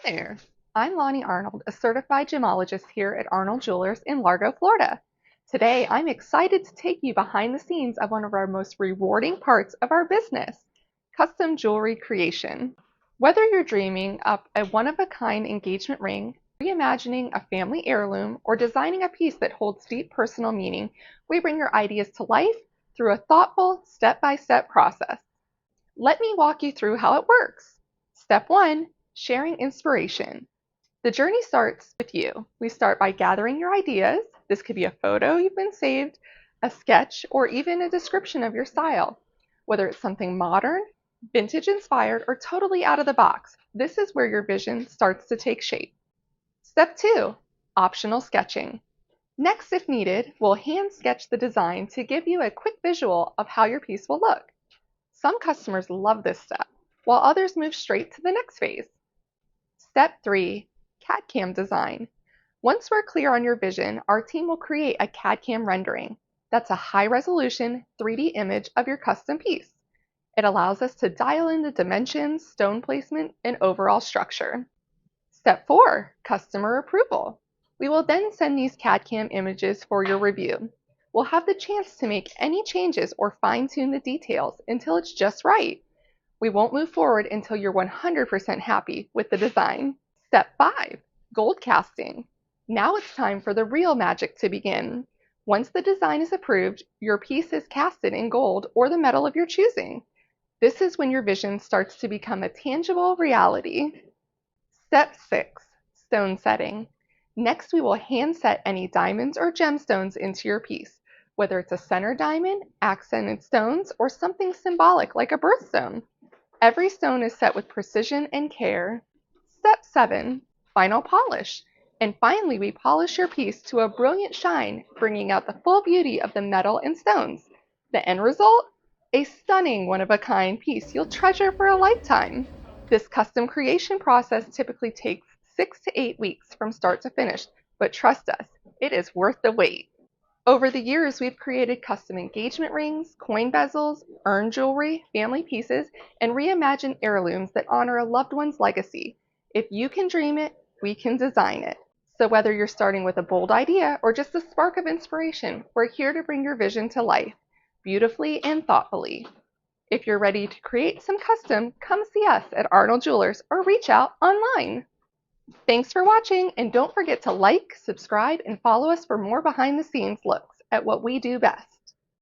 There. I'm Loni Arnold, a certified gemologist here at Arnold Jewelers in Largo, Florida. Today, I'm excited to take you behind the scenes of one of our most rewarding parts of our business, custom jewelry creation. Whether you're dreaming up a one-of-a-kind engagement ring, reimagining a family heirloom, or designing a piece that holds deep personal meaning, we bring your ideas to life through a thoughtful, step-by-step process. Let me walk you through how it works. Step 1. Sharing inspiration. The journey starts with you. We start by gathering your ideas. This could be a photo you've been saved, a sketch, or even a description of your style. Whether it's something modern, vintage inspired, or totally out of the box, this is where your vision starts to take shape. Step 2. Optional sketching. Next, if needed, we'll hand sketch the design to give you a quick visual of how your piece will look. Some customers love this step, while others move straight to the next phase. Step 3. CAD/CAM design. Once we're clear on your vision, our team will create a CAD/CAM rendering. That's a high-resolution 3D image of your custom piece. It allows us to dial in the dimensions, stone placement, and overall structure. Step 4. Customer approval. We will then send these CAD/CAM images for your review. We'll have the chance to make any changes or fine-tune the details until it's just right. We won't move forward until you're 100% happy with the design. Step 5. Gold casting. Now it's time for the real magic to begin. Once the design is approved, your piece is casted in gold or the metal of your choosing. This is when your vision starts to become a tangible reality. Step 6. Stone setting. Next, we will hand set any diamonds or gemstones into your piece, whether it's a center diamond, accented stones, or something symbolic like a birthstone. Every stone is set with precision and care. Step 7. Final polish. And finally, we polish your piece to a brilliant shine, bringing out the full beauty of the metal and stones. The end result? A stunning one-of-a-kind piece you'll treasure for a lifetime. This custom creation process typically takes 6 to 8 weeks from start to finish, but trust us, it is worth the wait. Over the years, we've created custom engagement rings, coin bezels, urn jewelry, family pieces, and reimagined heirlooms that honor a loved one's legacy. If you can dream it, we can design it. So whether you're starting with a bold idea or just a spark of inspiration, we're here to bring your vision to life, beautifully and thoughtfully. If you're ready to create some custom, come see us at Arnold Jewelers or reach out online. Thanks for watching, and don't forget to like, subscribe, and follow us for more behind-the-scenes looks at what we do best.